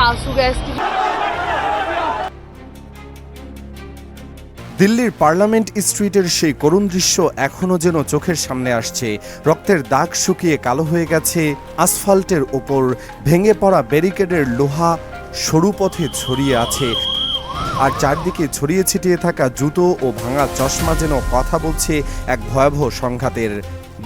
आंसू गैस की। দিল্লির পার্লামেন্ট স্ট্রিটের সেই করুণ দৃশ্য এখনও যেন চোখের সামনে আসছে। রক্তের দাগ শুকিয়ে কালো হয়ে গেছে আসফাল্টের ওপর, ভেঙে পড়া ব্যারিকেডের লোহা সরু পথে ছড়িয়ে আছে, আর চারদিকে ছড়িয়ে ছিটিয়ে থাকা জুতো ও ভাঙা চশমা যেন কথা বলছে এক ভয়াবহ সংঘাতের।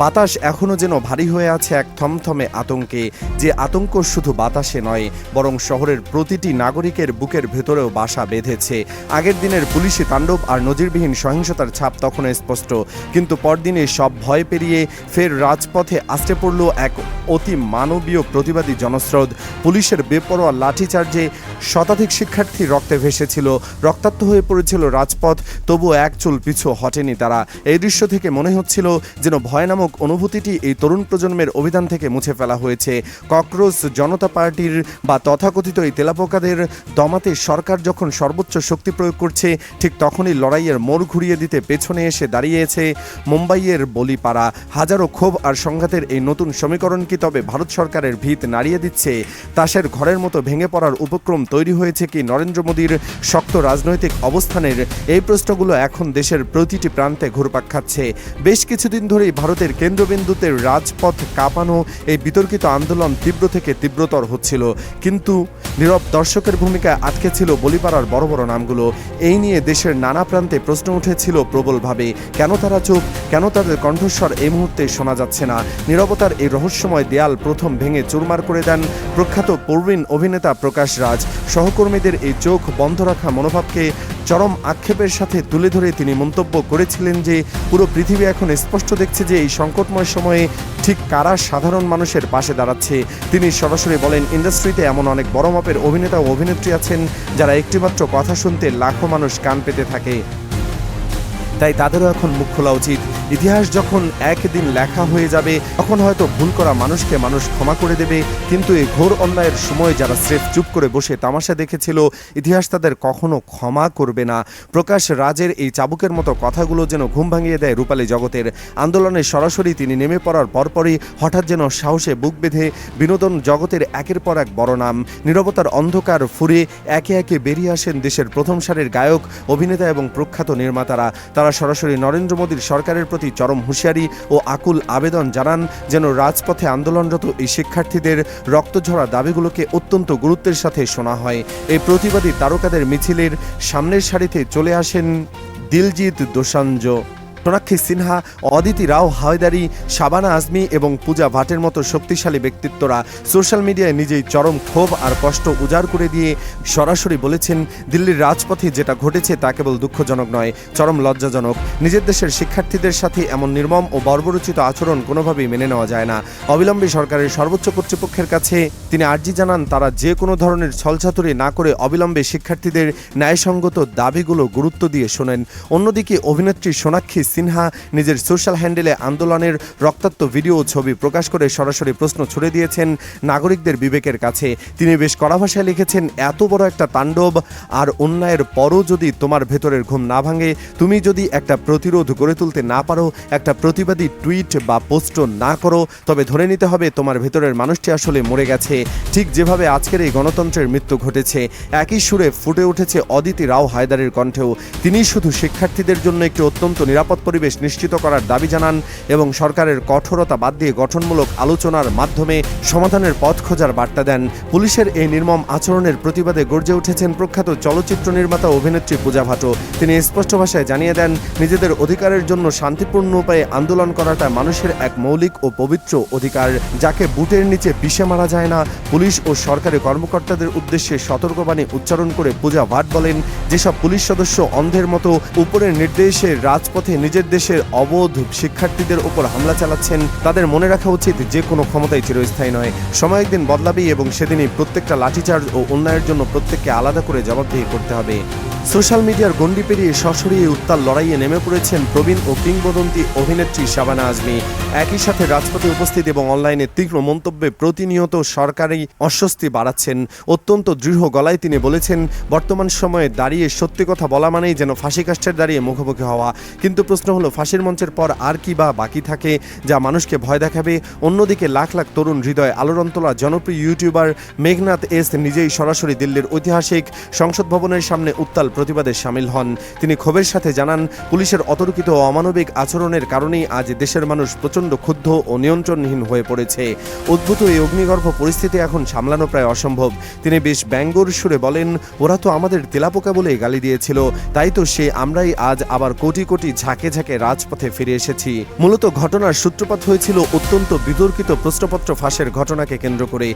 বাতাস এখনও যেন ভারী হয়ে আছে এক থমথমে আতঙ্কে, যে আতঙ্ক শুধু বাতাসে নয়, বরং শহরের প্রতিটি নাগরিকের বুকের ভেতরেও বাসা বেঁধেছে। আগের দিনের পুলিশি তাণ্ডব আর নজিরবিহীন সহিংসতার ছাপ তখনও স্পষ্ট, কিন্তু পরদিনে সব ভয় পেরিয়ে ফের রাজপথে আসতে পড়ল এক অতি মানবীয় প্রতিবাদী জনস্রোত। পুলিশের বেপরোয়া লাঠিচার্জে শতাধিক শিক্ষার্থী রক্তে ভেসেছিল, রক্তাক্ত হয়ে পড়েছিল রাজপথ, তবুও এক চুল পিছু হটেনি তারা। এই দৃশ্য থেকে মনে হচ্ছিল যেন ভয় নামক অনুভূতিটি এই তরুণ প্রজন্মের অভিধান থেকে মুছে ফেলা হয়েছে। ককরোচ জনতা পার্টির বা তথাকথিত এই তেলাপোকাদের দমাতে সরকার যখন সর্বোচ্চ শক্তি প্রয়োগ করছে, ঠিক তখনই লড়াইয়ের মোড় ঘুরিয়ে দিতে পেছনে এসে দাঁড়িয়েছে মুম্বাইয়ের বলিপাড়া। হাজারো ক্ষোভ আর সংঘাতের এই নতুন সমীকরণ কি তবে ভারত সরকারের ভিত নাড়িয়ে দিচ্ছে? তাসের ঘরের মতো ভেঙে পড়ার উপক্রম তৈরি হয়েছে কি নরেন্দ্র মোদীর শক্ত রাজনৈতিক অবস্থানের? এই প্রশ্নগুলো এখন দেশের প্রতিটি প্রান্তে ঘুরপাক খাচ্ছে। বেশ কিছুদিন ধরেই ভারতের কেন্দ্রবিন্দুতে রাজপথ কাঁপানো এই বিতর্কিত আন্দোলন তীব্র থেকে তীব্রতর হচ্ছিল, কিন্তু নীরব দর্শকের ভূমিকায় আটকে ছিল বলিপাড়ার বড় বড় নামগুলো। এই নিয়ে দেশের নানা প্রান্তে প্রশ্ন উঠেছিল প্রবলভাবে, কেন তারা চুপ, কেন তাদের কণ্ঠস্বর এই মুহূর্তে শোনা যাচ্ছে না? নীরবতার এই রহস্যময় দেয়াল প্রথম ভেঙে চুরমার করে দেন প্রখ্যাত প্রবীণ অভিনেতা প্রকাশ রাজ। সহকর্মীদের এই চোখ বন্ধ রাখা মনোভাবকে চরম আক্ষেপের সাথে তুলে ধরে তিনি মন্তব্য করেছিলেন যে পুরো পৃথিবী এখন স্পষ্ট দেখছে যে এই সংকটময় সময়ে ঠিক কারা সাধারণ মানুষের পাশে দাঁড়াচ্ছে। তিনি সরাসরি বলেন, ইন্ডাস্ট্রিতে এমন অনেক বড় মাপের অভিনেতা ও অভিনেত্রী আছেন যারা একটিমাত্র কথা শুনতে লাখো মানুষ কান পেতে থাকে, তাই তাদেরও এখন মুখ খোলা উচিত। ইতিহাস যখন একদিন লেখা হয়ে যাবে, তখন হয়তো ভুল করা মানুষকে মানুষ ক্ষমা করে দেবে, কিন্তু এই ঘোর অন্যায়ের সময় যারা স্রেফ চুপ করে বসে তামাশা দেখেছিল, ইতিহাস তাদের কখনো ক্ষমা করবে না। প্রকাশ রাজের এই চাবুকের মতো কথাগুলো যেন ঘুম ভাঙিয়ে দেয় রূপালী জগতের। আন্দোলনে সরাসরি তিনি নেমে পড়ার পরপরই হঠাৎ যেন সাহসে বুক বেঁধে বিনোদন জগতের একের পর এক বড় নাম নীরবতার অন্ধকার ফুরে একে একে বেরিয়ে আসেন দেশের প্রথম সারির গায়ক, অভিনেতা এবং প্রখ্যাত নির্মাতারা। তারা সরাসরি নরেন্দ্র মোদীর সরকারের প্রতি চরম হুঁশিয়ারি ও আকুল আবেদন জানান যেন রাজপথে আন্দোলনরত এই শিক্ষার্থীদের রক্তঝরা দাবিগুলোকে অত্যন্ত গুরুত্বের সাথে শোনা হয়। এই প্রতিবাদী তারকাদের মিছিলের সামনের সারিতে চলে আসেন দিলজিৎ দোসাঞ্জ, সোনাক্ষী সিনহা, অদিতি রাও হায়দারি, শাবানা আজমি এবং পূজা ভাটের মতো শক্তিশালী ব্যক্তিত্বরা সোশ্যাল মিডিয়ায় নিজেই চরম ক্ষোভ আর কষ্ট উজাড় করে দিয়ে সরাসরি বলেছেন, দিল্লির রাজপথে যেটা ঘটেছে তা কেবল দুঃখজনক নয়, চরম লজ্জাজনক। নিজের দেশের শিক্ষার্থীদের সাথে এমন নির্মম ও বর্বরচিত আচরণ কোনোভাবেই মেনে নেওয়া যায় না। অবিলম্বে সরকারের সর্বোচ্চ কর্তৃপক্ষের কাছে তিনি আর্জি জানান তারা যে কোনো ধরনের ছলচাতুরি না করে অবিলম্বে শিক্ষার্থীদের ন্যায়সঙ্গত দাবিগুলো গুরুত্ব দিয়ে শোনেন। অন্যদিকে অভিনেত্রী সোনাক্ষী সিনহা নিজের সোশ্যাল হ্যান্ডেলে আন্দোলনের রক্তাক্ত ভিডিও ও ছবি প্রকাশ করে সরাসরি প্রশ্ন ছুড়ে দিয়েছেন নাগরিকদের বিবেকের কাছে। তিনি বেশ কড়া ভাষায় লিখেছেন, এত বড় একটা তাণ্ডব আর অন্যায়ের পরও যদি তোমার ভেতরের ঘুম না ভাঙে, তুমি যদি একটা প্রতিরোধ গড়ে তুলতে না পারো, একটা প্রতিবাদী টুইট বা পোস্ট না করো, তবে ধরে নিতে হবে তোমার ভেতরের মানুষটি আসলে মরে গেছে। ঠিক যেভাবে আজকের এই গণতন্ত্রের মৃত্যু ঘটেছে, একই সুরে ফুটে উঠেছে অদিতি রাও হায়দারের কণ্ঠেও। তিনি শুধু শিক্ষার্থীদের জন্য একটি অত্যন্ত নিরাপদ পরিবেশ নিশ্চিত করার দাবি জানান এবং সরকারের কঠোরতা বাদ দিয়ে গঠনমূলক আলোচনার মাধ্যমে সমাধানের পথ খোঁজার বার্তা দেন। পুলিশের এই নির্মম আচরণের প্রতিবাদে গর্জে উঠেছেন প্রখ্যাত চলচ্চিত্র নির্মাতা অভিনেত্রী পূজা ভাটও। তিনি স্পষ্ট ভাষায় জানিয়ে দেন, নিজেদের অধিকারের জন্য শান্তিপূর্ণ উপায়ে আন্দোলন করাটা মানুষের এক মৌলিক ও পবিত্র অধিকার, যাকে বুটের নিচে পিষে মারা যায় না। পুলিশ ও সরকারি কর্মকর্তাদের উদ্দেশ্যে সতর্কবাণী উচ্চারণ করে পূজা ভাট বলেন, যেসব পুলিশ সদস্য অন্ধের মতো উপরের নির্দেশে রাজপথে নিজের দেশের অবোধ শিক্ষার্থীদের উপর হামলা চালাচ্ছেন, তাদের মনে রাখা উচিত যে কোনো ক্ষমতাই চিরস্থায়ী নয়। সময় একদিন বদলাবেই এবং সেদিনই প্রত্যেকটা লাঠিচার্জ ও অন্যায়ের জন্য প্রত্যেককে আলাদা করে জবাবদিহি করতে হবে। সোশ্যাল মিডিয়ার গণ্ডি পেরিয়ে সশরীরে উত্তাল লড়াইয়ে নেমে পড়েছেন প্রবীণ ও কিংবদন্তি অভিনেত্রী শাবানা আজমি। একই সাথে রাজপথে উপস্থিত এবং অনলাইনে তীব্র মন্তব্যে প্রতিনিয়ত সরকারি অস্বস্তি বাড়াচ্ছেন। অত্যন্ত দৃঢ় গলায় তিনি বলেছেন, বর্তমান সময়ে দাঁড়িয়ে সত্যি কথা বলা মানেই যেন ফাঁসি কাষ্ঠের দাঁড়িয়ে মুখোমুখি হওয়া। কিন্তু প্রশ্ন হলো, ফাঁসির মঞ্চের পর আর কি বা বাকি থাকে যা মানুষকে ভয় দেখাবে? অন্যদিকে লাখ লাখ তরুণ হৃদয় আলোড়ন তোলা জনপ্রিয় ইউটিউবার মেঘনাথ এস নিজেই সরাসরি দিল্লির ঐতিহাসিক সংসদ ভবনের সামনে উত্তাল প্রতিবাদে সামিল হন। তিনি ক্ষোভের সাথে জানান, পুলিশের অতর্কিত ও অমানবিক আচরণের কারণেই আজ দেশের মানুষ প্রচণ্ড ক্ষুব্ধ ও নিয়ন্ত্রণহীন হয়ে পড়েছে। উদ্ভূত এই অগ্নিগর্ভ পরিস্থিতি এখন সামলানো প্রায় অসম্ভব। তিনি বেশ ব্যঙ্গর সুরে বলেন, ওরা তো আমাদের তেলাপোকা বলে গালি দিয়েছিল, তাই তো আমরাই আজ আবার কোটি কোটি ঝাঁকে ঝাঁকে রাজপথে ফিরে এসেছি। মূলত ঘটনার সূত্রপাত হয়েছিল অত্যন্ত বিতর্কিত প্রশ্নপত্র ফাঁসের ঘটনাকে কেন্দ্র করে।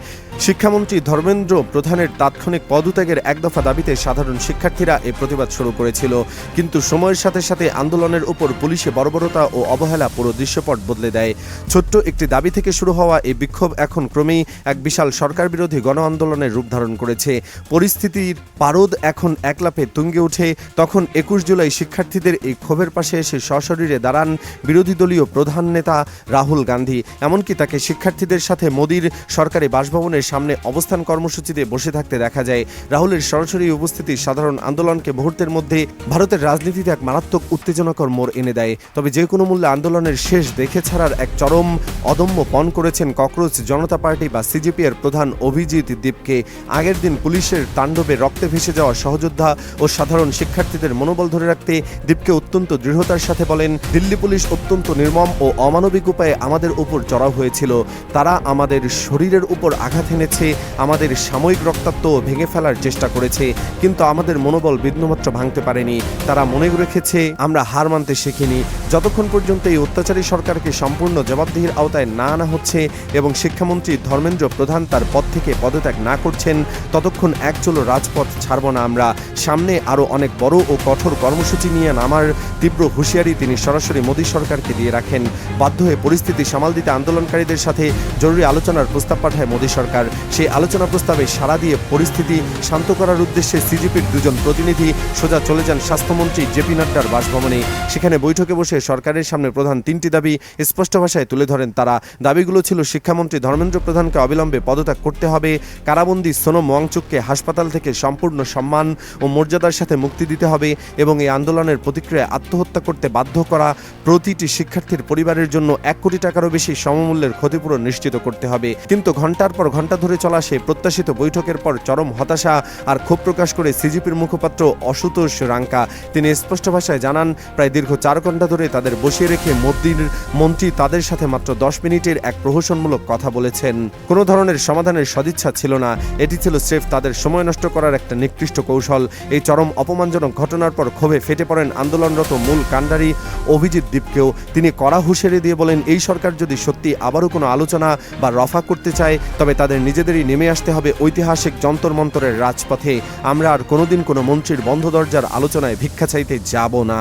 শিক্ষামন্ত্রী ধর্মেন্দ্র প্রধানের তাৎক্ষণিক পদত্যাগের এক দফা দাবিতে সাধারণ শিক্ষার্থীরা এই প্রতিবাদ শুরু করেছিল। কিন্তু সময়ের সাথে সাথে আন্দোলনের উপর পুলিশে বর্বরতা ও অবহেলা পুরো দৃশ্যপট বদলে দেয়। ছোট্ট একটি দাবি থেকে শুরু হওয়া এই বিক্ষোভ এখন ক্রমেই এক বিশাল সরকার বিরোধী গণ আন্দোলনের রূপ ধারণ করেছে। পরিস্থিতির পারদ এখন একলাপে তুঙ্গে ওঠে। তখন 21 জুলাই শিক্ষার্থীদের এই ক্ষোভের পাশে এসে সশরীরে দাঁড়ান বিরোধী দলীয় প্রধান নেতা রাহুল গান্ধী। এমনকি তাকে শিক্ষার্থীদের সাথে মোদির সরকারি বাসভবনের সামনে অবস্থান কর্মসূচিতে বসে থাকতে দেখা যায়। রাহুলের সরাসরি উপস্থিতি সাধারণ আন্দোলনকে মুহূর্তের মধ্যে ভারতের রাজনীতিতে এক মারাত্মক উত্তেজনাকর মোড় এনে দেয়। তবে যে কোনো মূল্যে আন্দোলনের শেষ দেখে ছাড়ার এক চরম অদম্য পণ করেছেন ককরোচ জনতা পার্টি বা সিজেপি এর প্রধান অভিজিৎ দীপকে। আগের দিন পুলিশের তাণ্ডবে রক্তে ভেসে যাওয়া সহযোদ্ধা ও সাধারণ শিক্ষার্থীদের মনোবল ধরে রাখতে দীপকে অত্যন্ত দৃঢ়তার সাথে বলেন, দিল্লি পুলিশ অত্যন্ত নির্মম ও অমানবিক উপায়ে আমাদের উপর চড়াও হয়েছিল। তারা আমাদের শরীরের উপর আঘাত এনেছে, আমাদের সাময়িক রক্তাক্ত ভেঙে ফেলার চেষ্টা করেছে, কিন্তু আমাদের মনোবল বিন্দুমাত্র ভাঙতে পারেনি। তারা মনে রেখেছে আমরা হার মানতে শিখিনি। যতক্ষণ পর্যন্ত এই অত্যাচারী সরকারকে সম্পূর্ণ জবাবদিহির আওতায় না আনা হচ্ছে এবং শিক্ষামন্ত্রী ধর্মেন্দ্র প্রধান তার পদ থেকে পদত্যাগ না করছেন, ততক্ষণ একচুলো রাজপথ ছাড়ব না আমরা। সামনে আরও অনেক বড় ও কঠোর কর্মসূচি নিয়ে নামার তীব্র হুঁশিয়ারি তিনি সরাসরি মোদী সরকারকে দিয়ে রাখেন। বাধ্য হয়ে পরিস্থিতি সামাল দিতে আন্দোলনকারীদের সাথে জরুরি আলোচনার প্রস্তাব পাঠায় মোদী সরকার। সেই আলোচনা প্রস্তাবে সাড়া দিয়ে পরিস্থিতি শান্ত করার উদ্দেশ্যে সিজেপির দুজন প্রতিনিধি সোজা চলে যান স্বাস্থ্যমন্ত্রী জেপি নাড্ডার বাসভবনে। সেখানে বৈঠকে বসে সরকারের সামনে প্রধান তিনটি দাবি স্পষ্ট ভাষায় তুলে ধরেন তারা। দাবিগুলো ছিল, শিক্ষামন্ত্রী ধর্মেন্দ্র প্রধানকে অবিলম্বে পদত্যাগ করতে হবে, কারাবন্দী সোনম ওয়াংচুককে হাসপাতাল থেকে সম্পূর্ণ সম্মান ও মর্যাদার সাথে মুক্তি দিতে হবে এবং এই আন্দোলনের প্রতিক্রিয়ায় আত্মহত্যা করতে বাধ্য করা প্রতিটি শিক্ষার্থীর পরিবারের জন্য 1 কোটি টাকারও বেশি সমমূল্যের ক্ষতিপূরণ নিশ্চিত করতে হবে। কিন্তু ঘন্টার পর ঘন্টা ধরে চলা সেই প্রত্যাশিত বৈঠকের পর চরম হতাশা আর ক্ষোভ প্রকাশ করে সিজেপির মুখপাত্র অশুতোষ রাঙ্কা। তিনি স্পষ্ট ভাষায় জানান, প্রায় দীর্ঘ 4 ঘন্টা ধরে তাদের বসিয়ে রেখে মোদির মন্ত্রী তাদের সাথে মাত্র 10 মিনিটের এক প্রহসনমূলক কথা বলেছেন। কোনো ধরনের সমাধানের সদিচ্ছা ছিল না, এটি ছিল স্রেফ তাদের সময় নষ্ট করার একটা নিকৃষ্ট কৌশল। এই চরম অপমানজনক ঘটনার পর ক্ষোভে ফেটে পড়েন আন্দোলনরত মূল কাণ্ডারি অভিজিৎ দীপকেও। তিনি কড়া হুঁশিয়ারি দিয়ে বলেন, এই সরকার যদি সত্যি আবারও কোনো আলোচনা বা রফা করতে চায়, তবে তাদের নিজেদেরই নেমে আসতে হবে ঐতিহাসিক যন্তর মন্তরের রাজপথে। আমরা আর কোনোদিন কোনো মন্ত্রীর বন্ধ দরজার আলোচনায় ভিক্ষা চাইতে যাব না।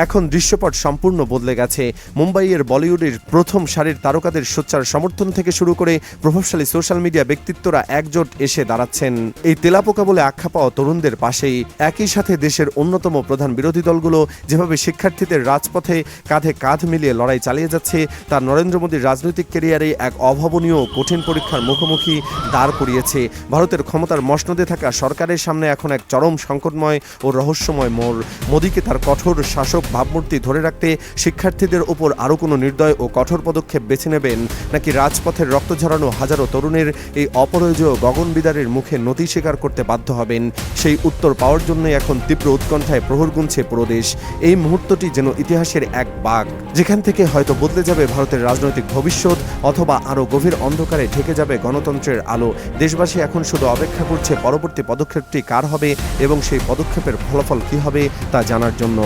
এখন দৃশ্যপট সম্পূর্ণ বদলে গেছে। মুম্বাইয়ের বলিউডের প্রথম সারির তারকাদের সোচ্চার সমর্থন থেকে শুরু করে প্রভাবশালী সোশ্যাল মিডিয়া ব্যক্তিত্বরা একজোট এসে দাঁড়াচ্ছেন এই তেলাপোকা বলে আখ্যা পাওয়া তরুণদের পাশেই। একই সাথে দেশের অন্যতম প্রধান বিরোধী দলগুলো যেভাবে শিক্ষার্থীদের রাজপথে কাঁধে কাঁধ মিলিয়ে লড়াই চালিয়ে যাচ্ছে, তা নরেন্দ্র মোদীর রাজনৈতিক ক্যারিয়ারে এক অভাবনীয় কঠিন পরীক্ষার মুখোমুখি দাঁড় করিয়েছে। ভারতের ক্ষমতার মসনদে থাকা সরকারের সামনে এখন এক চরম সংকটময় ও রহস্যময় মোড়। মোদীকে তার কঠোর শাসক ভাবমূর্তি ধরে রাখতে শিক্ষার্থীদের উপর আরও কোনো নির্দয় ও কঠোর পদক্ষেপ বেছে নেবেন, নাকি রাজপথের রক্ত ঝরানো হাজারো তরুণের এই অপরাজেয় গগনবিদারের মুখে নতি স্বীকার করতে বাধ্য হবেন? সেই উত্তর পাওয়ার জন্যই এখন তীব্র উৎকণ্ঠায় প্রহর গুনছে পুরো দেশ। এই মুহূর্তটি যেন ইতিহাসের এক বাঁক, যেখান থেকে হয়তো বদলে যাবে ভারতের রাজনৈতিক ভবিষ্যৎ, অথবা আরও গভীর অন্ধকারে ঢেকে যাবে গণতন্ত্রের আলো। দেশবাসী এখন শুধু অপেক্ষা করছে পরবর্তী পদক্ষেপটি কার হবে এবং সেই পদক্ষেপের ফলাফল কী হবে তা জানার জন্য।